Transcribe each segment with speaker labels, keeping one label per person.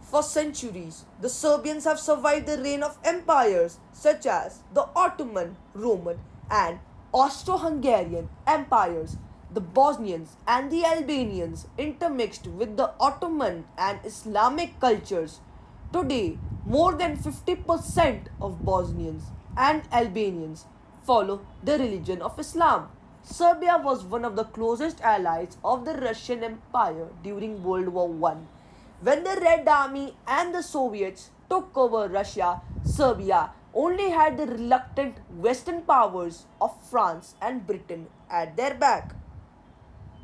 Speaker 1: For centuries, the Serbians have survived the reign of empires such as the Ottoman, Roman, and Austro Hungarian empires. The Bosnians and the Albanians intermixed with the Ottoman and Islamic cultures. Today, more than 50% of Bosnians and Albanians follow the religion of Islam. Serbia was one of the closest allies of the Russian Empire during World War I. When the Red Army and the Soviets took over Russia, Serbia only had the reluctant Western powers of France and Britain at their back.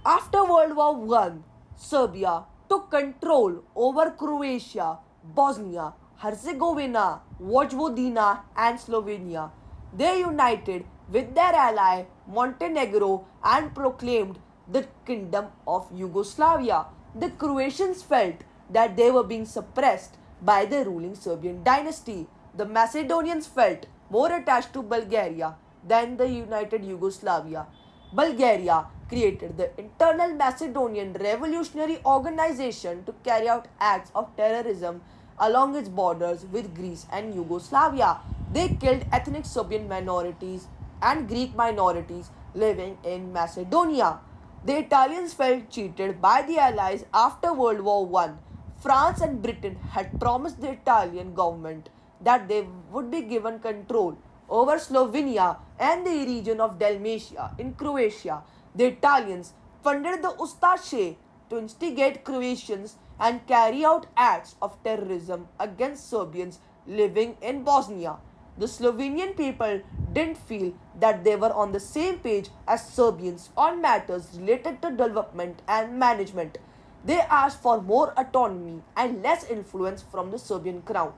Speaker 1: After World War I, Serbia took control over Croatia, Bosnia, Herzegovina, Vojvodina, and Slovenia. They united with their ally Montenegro and proclaimed the Kingdom of Yugoslavia. The Croatians felt that they were being suppressed by the ruling Serbian dynasty. The Macedonians felt more attached to Bulgaria than the united Yugoslavia. Bulgaria created the Internal Macedonian Revolutionary Organization to carry out acts of terrorism along its borders with Greece and Yugoslavia. They killed ethnic Serbian minorities and Greek minorities living in Macedonia. The Italians felt cheated by the Allies after World War I. France and Britain had promised the Italian government that they would be given control over Slovenia and the region of Dalmatia in Croatia. The Italians funded the Ustaše to instigate Croatians and carry out acts of terrorism against Serbians living in Bosnia. The Slovenian people didn't feel that they were on the same page as Serbians on matters related to development and management. They asked for more autonomy and less influence from the Serbian crown.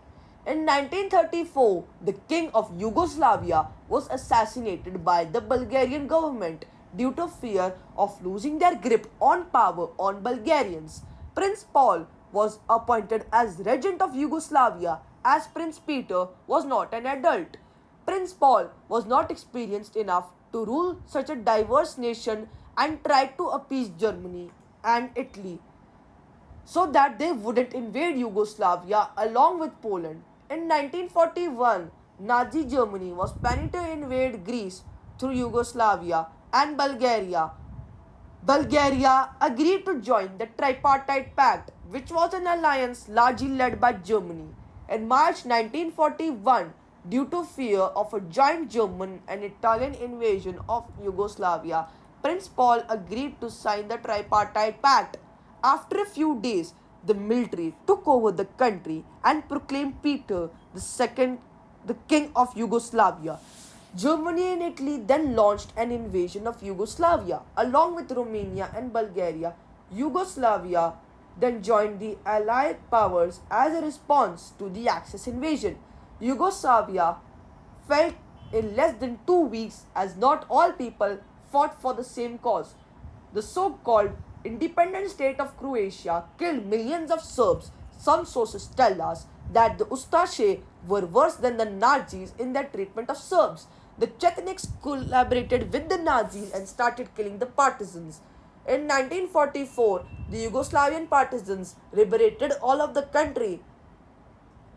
Speaker 1: In 1934, the king of Yugoslavia was assassinated by the Bulgarian government due to fear of losing their grip on power on Bulgarians. Prince Paul was appointed as regent of Yugoslavia as Prince Peter was not an adult. Prince Paul was not experienced enough to rule such a diverse nation and tried to appease Germany and Italy so that they wouldn't invade Yugoslavia along with Poland. In 1941, Nazi Germany was planning to invade Greece through Yugoslavia and Bulgaria. Bulgaria agreed to join the Tripartite Pact, which was an alliance largely led by Germany. In March 1941, due to fear of a joint German and Italian invasion of Yugoslavia, Prince Paul agreed to sign the Tripartite Pact. After a few days, the military took over the country and proclaimed Peter II the King of Yugoslavia. Germany and Italy then launched an invasion of Yugoslavia along with Romania and Bulgaria. Yugoslavia then joined the Allied powers as a response to the Axis invasion. Yugoslavia fell in less than 2 weeks as not all people fought for the same cause. The so-called independent state of Croatia killed millions of Serbs. Some sources tell us that the Ustaše were worse than the Nazis in their treatment of Serbs. The Chetniks collaborated with the Nazis and started killing the partisans. In 1944, the Yugoslavian partisans liberated all of the country.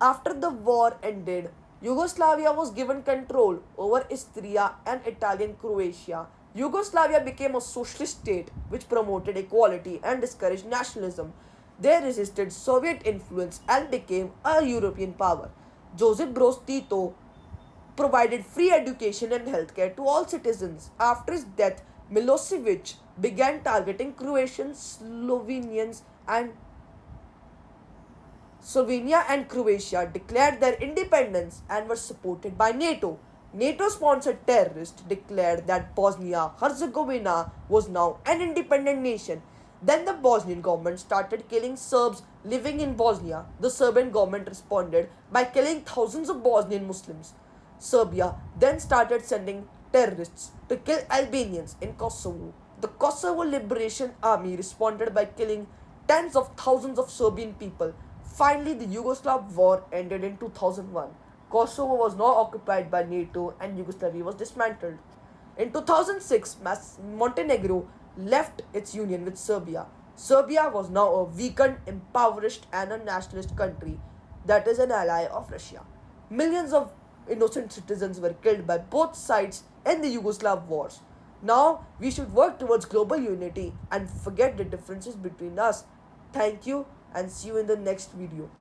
Speaker 1: After the war ended, Yugoslavia was given control over Istria and Italian Croatia. Yugoslavia became a socialist state which promoted equality and discouraged nationalism. They resisted Soviet influence and became a European power. Joseph Broz Tito provided free education and healthcare to all citizens. After his death, Milosevic began targeting Croatians, Slovenia and Croatia declared their independence and were supported by NATO. NATO-sponsored terrorists declared that Bosnia-Herzegovina was now an independent nation. Then the Bosnian government started killing Serbs living in Bosnia. The Serbian government responded by killing thousands of Bosnian Muslims. Serbia then started sending terrorists to kill Albanians in Kosovo. The Kosovo Liberation Army responded by killing tens of thousands of Serbian people. Finally, the Yugoslav war ended in 2001. Kosovo was now occupied by NATO and Yugoslavia was dismantled. In 2006, Montenegro left its union with Serbia. Serbia was now a weakened, impoverished, and a nationalist country that is an ally of Russia. Millions of innocent citizens were killed by both sides in the Yugoslav wars. Now we should work towards global unity and forget the differences between us. Thank you and see you in the next video.